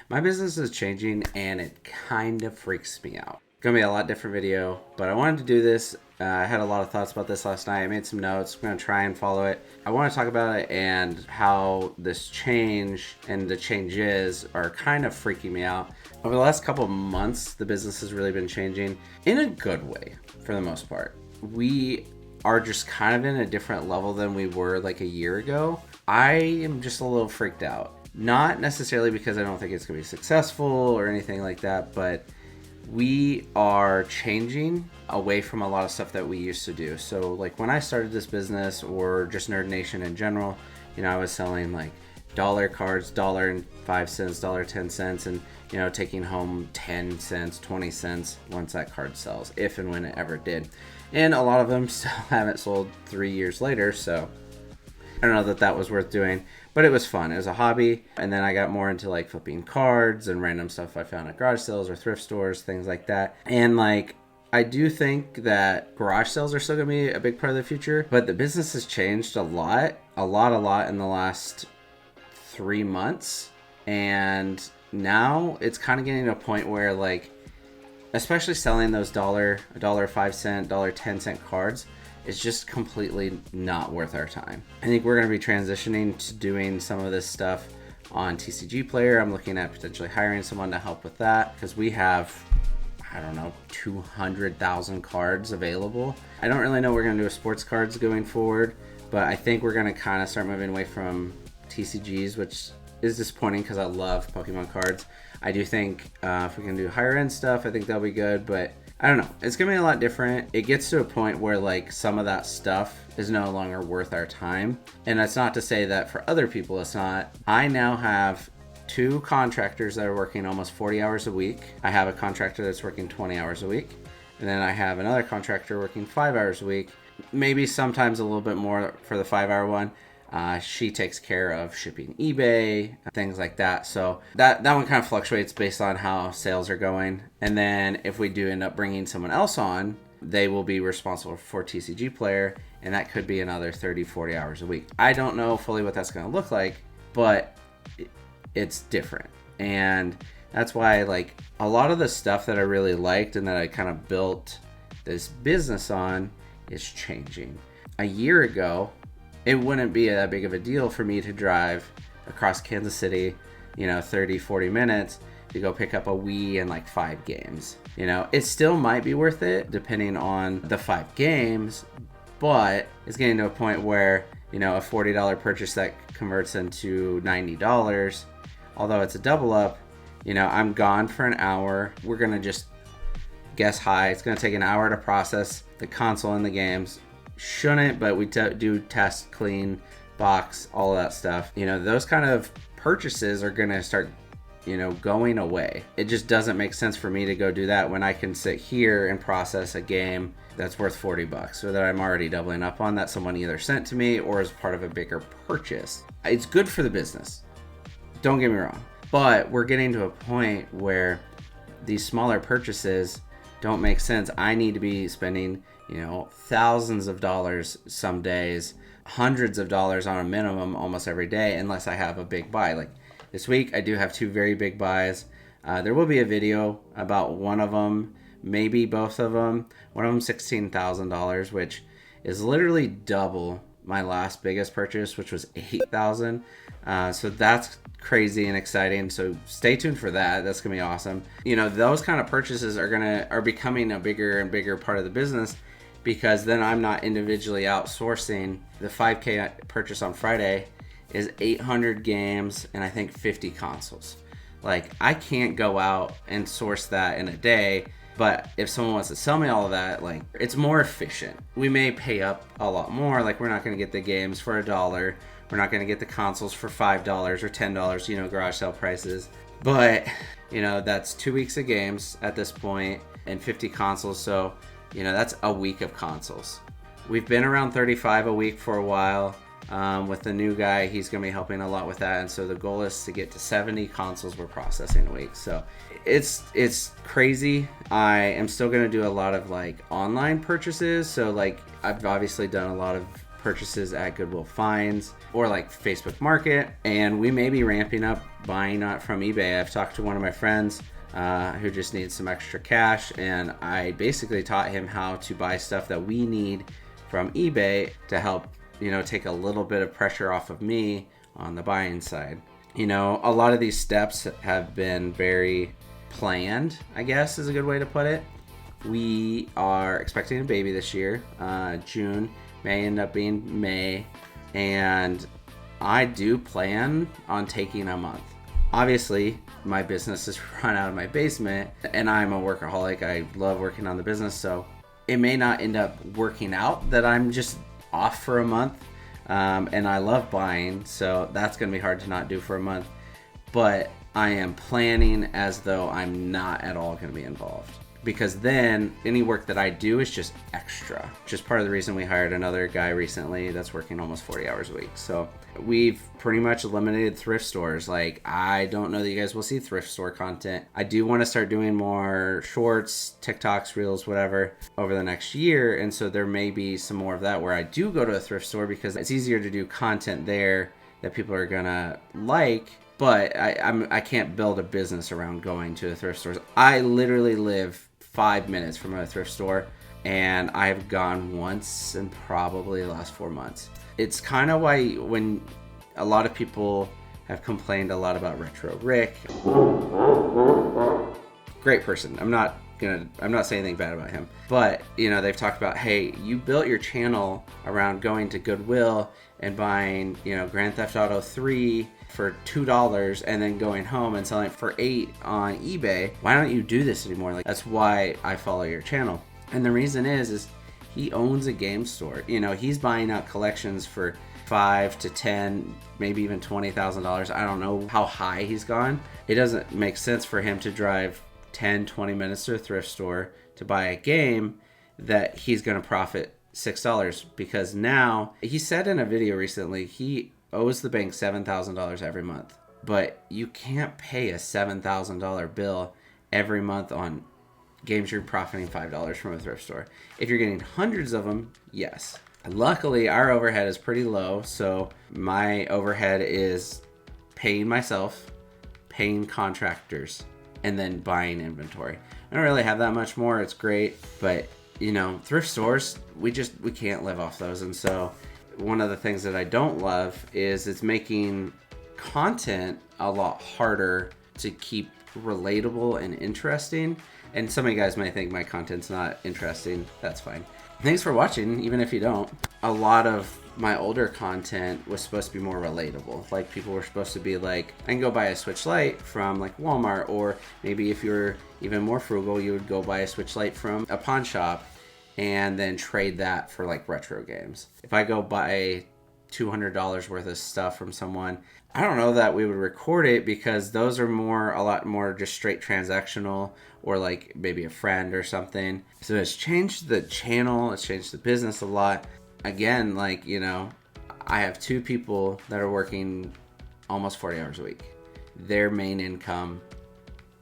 My business is changing and it kind of freaks me out. It's gonna be a lot different video, but I wanted to do this. I had a lot of thoughts about this last night. I made some notes. I'm gonna try and follow it. I want to talk about it and how this change and the changes are kind of freaking me out. Over the last couple of months, the business has really been changing in a good way for the most part. We are just kind of in a different level than we were like a year ago. I am just a little freaked out. Not necessarily because I don't think it's going to be successful or anything like that, but we are changing away from a lot of stuff that we used to do. So like when I started this business or just Nerd Nation in general, I was selling like dollar cards, $1.05, $1.10, and taking home 10 cents, 20 cents once that card sells, if and when it ever did. And a lot of them still haven't sold 3 years later, so I don't know that was worth doing, but it was fun. It was a hobby. And then I got more into like flipping cards and random stuff I found at garage sales or thrift stores, things like that. And like, I do think that garage sales are still going to be a big part of the future, but the business has changed a lot in the last 3 months. And now it's kind of getting to a point where like, especially selling those $1.05, $1.10 cards, it's just completely not worth our time. I think we're going to be transitioning to doing some of this stuff on TCG Player. I'm looking at potentially hiring someone to help with that because we have, 200,000 cards available. I don't really know what we're going to do with sports cards going forward, but I think we're going to kind of start moving away from TCGs, which is disappointing because I love Pokemon cards. I do think if we can do higher end stuff, I think that'll be good, but I don't know. It's going to be a lot different. It gets to a point where like some of that stuff is no longer worth our time. And that's not to say that for other people it's not. I now have 2 contractors that are working almost 40 hours a week. I have a contractor that's working 20 hours a week. And then I have another contractor working 5 hours a week. Maybe sometimes a little bit more for the 5-hour one. She takes care of shipping eBay, things like that. So that one kind of fluctuates based on how sales are going. And then if we do end up bringing someone else on, they will be responsible for TCG Player. And that could be another 30, 40 hours a week. I don't know fully what that's going to look like, but it's different. And that's why like a lot of the stuff that I really liked and that I kind of built this business on is changing. A year ago, it wouldn't be that big of a deal for me to drive across Kansas City, 30, 40 minutes to go pick up a Wii and like 5 games. It still might be worth it depending on the 5 games, but it's getting to a point where, a $40 purchase that converts into $90, although it's a double up, I'm gone for an hour. We're going to just guess high. It's going to take an hour to process the console and the games. Shouldn't, but we do test, clean, box, all of that stuff. Those kind of purchases are going to start, going away. It just doesn't make sense for me to go do that when I can sit here and process a game that's worth $40 or that I'm already doubling up on that someone either sent to me or as part of a bigger purchase. It's good for the business. Don't get me wrong, but we're getting to a point where these smaller purchases don't make sense. I need to be spending thousands of dollars some days, hundreds of dollars on a minimum almost every day, unless I have a big buy. Like this week, I do have 2 very big buys. There will be a video about one of them, maybe both of them. One of them $16,000, which is literally double my last biggest purchase, which was $8,000. So that's crazy and exciting. So stay tuned for that. That's gonna be awesome. Those kind of purchases are becoming a bigger and bigger part of the business, because then I'm not individually outsourcing. The 5K purchase on Friday is 800 games and I think 50 consoles. Like I can't go out and source that in a day, but if someone wants to sell me all of that, like it's more efficient. We may pay up a lot more. Like we're not going to get the games for $1. We're not going to get the consoles for $5 or $10, garage sale prices. But, that's 2 weeks of games at this point and 50 consoles. So, that's a week of consoles. We've been around 35 a week for a while. With the new guy, he's going to be helping a lot with that. And so the goal is to get to 70 consoles we're processing a week. So it's crazy. I am still going to do a lot of like online purchases. So like I've obviously done a lot of purchases at Goodwill Finds or like Facebook Market. And we may be ramping up buying from eBay. I've talked to one of my friends who just needs some extra cash, and I basically taught him how to buy stuff that we need from eBay to help, take a little bit of pressure off of me on the buying side. A lot of these steps have been very planned, I guess is a good way to put it. We are expecting a baby this year, June, may end up being May, and I do plan on taking a month. Obviously, my business is run out of my basement, and I'm a workaholic. I love working on the business, so it may not end up working out that I'm just off for a month, and I love buying, so that's going to be hard to not do for a month, but I am planning as though I'm not at all going to be involved, because then any work that I do is just extra, which is part of the reason we hired another guy recently that's working almost 40 hours a week. So we've pretty much eliminated thrift stores. Like, I don't know that you guys will see thrift store content. I do want to start doing more shorts, TikToks, Reels, whatever over the next year. And so there may be some more of that where I do go to a thrift store, because it's easier to do content there that people are gonna like. But I can't build a business around going to the thrift stores. I literally live 5 minutes from a thrift store, and I've gone once in probably the last 4 months. It's kind of why when a lot of people have complained a lot about Retro Rick, great person. I'm not saying anything bad about him, but they've talked about, hey, you built your channel around going to Goodwill and buying Grand Theft Auto 3 for $2 and then going home and selling it for $8 on eBay. Why don't you do this anymore? Like, that's why I follow your channel. And the reason is he owns a game store. He's buying out collections for $5 to $10, maybe even $20,000. I don't know how high he's gone. It doesn't make sense for him to drive 10-20 minutes to a thrift store to buy a game that he's going to profit $6, because now, he said in a video recently, he owes the bank $7,000 every month, but you can't pay a $7,000 bill every month on games you're profiting $5 from a thrift store. If you're getting hundreds of them, yes. Luckily, our overhead is pretty low, so my overhead is paying myself, paying contractors, and then buying inventory. I don't really have that much more. It's great, but thrift stores, we can't live off those. And so one of the things that I don't love is it's making content a lot harder to keep relatable and interesting. And some of you guys might think my content's not interesting. That's fine. Thanks for watching, even if you don't. A lot of my older content was supposed to be more relatable. Like, people were supposed to be like, I can go buy a Switch Lite from like Walmart, or maybe if you're even more frugal, you would go buy a Switch Lite from a pawn shop and then trade that for like retro games. If I go buy $200 worth of stuff from someone, I don't know that we would record it, because those are a lot more just straight transactional, or like maybe a friend or something. So it's changed the channel, it's changed the business a lot. Again, like, I have 2 people that are working almost 40 hours a week. Their main income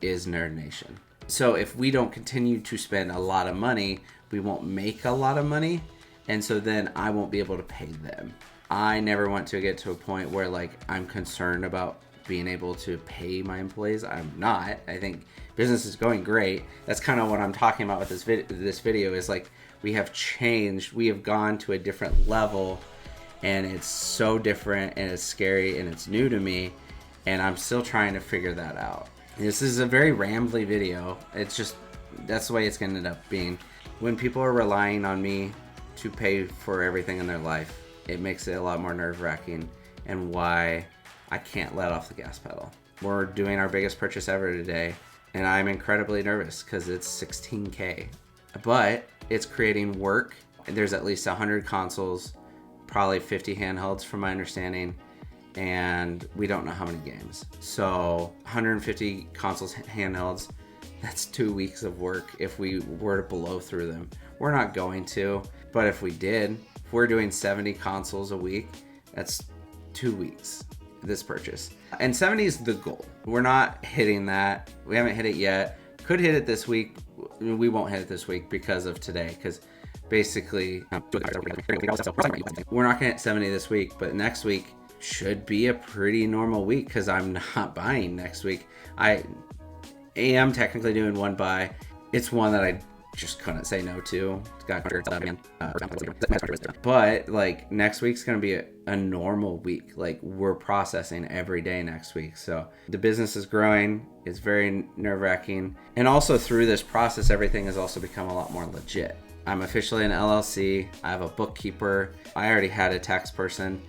is Nerd Nation. So if we don't continue to spend a lot of money, we won't make a lot of money, and so then I won't be able to pay them. I never want to get to a point where like I'm concerned about being able to pay my employees. I'm not. I think business is going great. That's kind of what I'm talking about with this video is like, we have changed. We have gone to a different level, and it's so different, and it's scary, and it's new to me, and I'm still trying to figure that out. This is a very rambly video. It's just, that's the way it's going to end up being. When people are relying on me to pay for everything in their life, it makes it a lot more nerve-wracking, and why I can't let off the gas pedal. We're doing our biggest purchase ever today, and I'm incredibly nervous because it's $16K. But it's creating work. There's at least 100 consoles, probably 50 handhelds from my understanding, and we don't know how many games. So 150 consoles, handhelds, that's 2 weeks of work if we were to blow through them. We're not going to, but if we did, if we're doing 70 consoles a week, that's 2 weeks, this purchase. And 70 is the goal. We're not hitting that. We haven't hit it yet. Could hit it this week. We won't hit it this week because of today, because basically, we're not gonna hit 70 this week, but next week should be a pretty normal week because I'm not buying next week. I am technically doing one buy. It's one that I just couldn't say no to. But like next week's gonna be a normal week. Like we're processing every day next week. So the business is growing. It's very nerve-wracking. And also through this process, everything has also become a lot more legit. I'm officially an LLC. I have a bookkeeper. I already had a tax person.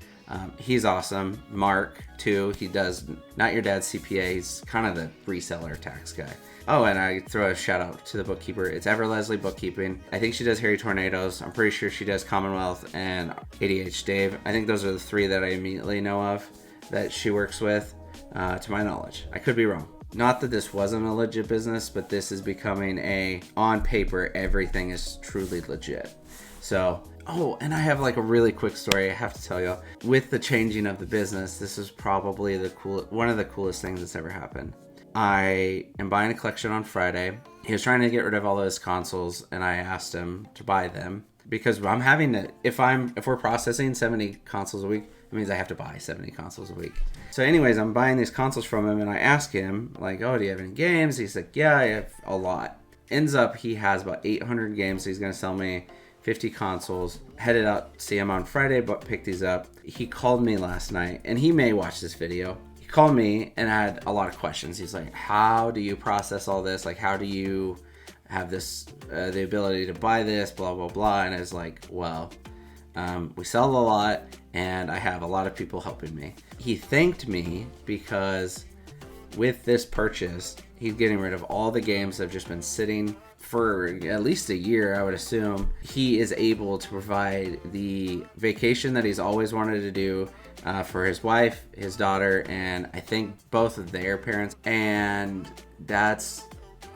He's awesome. Mark, too. He does Not Your Dad's CPA. He's kind of the reseller tax guy. Oh, and I throw a shout out to the bookkeeper. It's Ever Leslie Bookkeeping. I think she does Harry Tornadoes. I'm pretty sure she does Commonwealth and ADH Dave. I think those are the three that I immediately know of that she works with, to my knowledge. I could be wrong. Not that this wasn't a legit business, but this is becoming on paper, everything is truly legit. So, oh, and I have like a really quick story I have to tell you. With the changing of the business, this is probably one of the coolest things that's ever happened. I am buying a collection on Friday. He was trying to get rid of all of his consoles, and I asked him to buy them because I'm having to. If we're processing 70 consoles a week, it means I have to buy 70 consoles a week. So, anyways, I'm buying these consoles from him, and I ask him like, "Oh, do you have any games?" He's like, "Yeah, I have a lot." Ends up he has about 800 games. So he's gonna sell me 50 consoles. Headed out to see him on Friday, but picked these up. He called me last night, and he may watch this video. He called me and had a lot of questions. He's like, how do you process all this? Like, how do you have this, the ability to buy this, blah, blah, blah. And I was like, well, we sell a lot and I have a lot of people helping me. He thanked me because with this purchase, he's getting rid of all the games that have just been sitting for at least a year, I would assume. He is able to provide the vacation that he's always wanted to do for his wife, his daughter, and I think both of their parents. And that's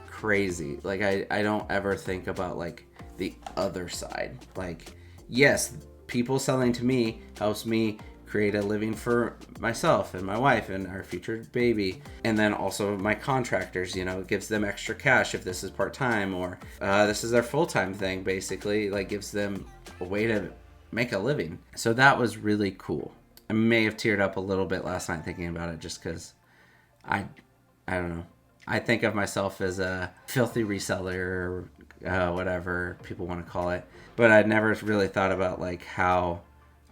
crazy. Like, I don't ever think about like the other side. Like, yes, people selling to me helps me create a living for myself and my wife and our future baby. And then also my contractors, it gives them extra cash if this is part-time or this is their full-time thing, basically. Like, gives them a way to make a living. So that was really cool. I may have teared up a little bit last night thinking about it just because I don't know. I think of myself as a filthy reseller or whatever people want to call it. But I'd never really thought about like how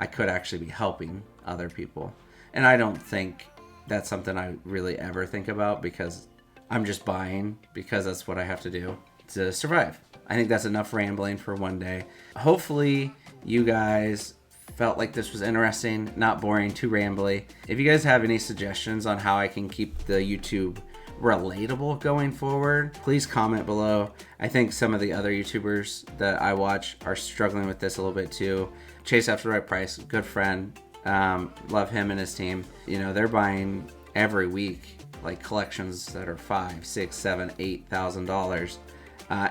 I could actually be helping other people. And I don't think that's something I really ever think about because I'm just buying because that's what I have to do to survive. I think that's enough rambling for one day. Hopefully you guys felt like this was interesting, not boring, too rambly. If you guys have any suggestions on how I can keep the YouTube relatable going forward, please comment below. I think some of the other YouTubers that I watch are struggling with this a little bit too. Chase After the Right Price, good friend, love him and his team. They're buying every week like collections that are $5,000, $6,000, $7,000, $8,000,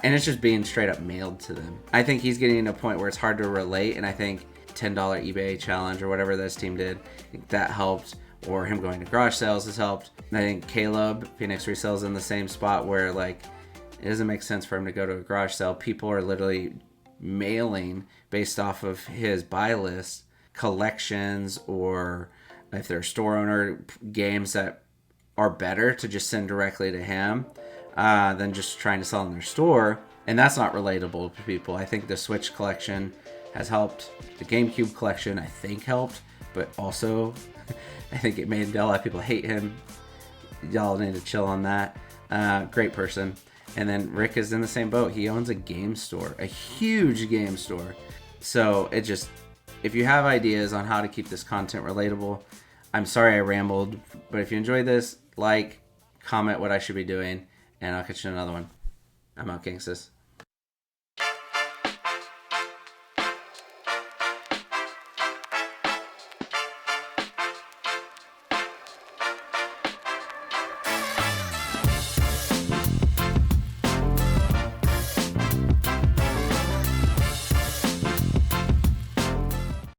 and it's just being straight up mailed to them. I think he's getting to a point where it's hard to relate, and I think $10 eBay challenge or whatever this team did, I think that helped. Or him going to garage sales has helped. I think Caleb, Phoenix Resells, in the same spot where like it doesn't make sense for him to go to a garage sale. People are literally mailing based off of his buy list collections, or if they're store owner, games that are better to just send directly to him than just trying to sell in their store. And that's not relatable to people. I think the Switch collection has helped. The GameCube collection, I think, helped, but also I think it made a lot of people hate him. Y'all need to chill on that. Great person. And then Rick is in the same boat. He owns a game store, a huge game store. So if you have ideas on how to keep this content relatable, I'm sorry I rambled, but if you enjoyed this, comment what I should be doing, and I'll catch you in another one. I'm out, Gangstas.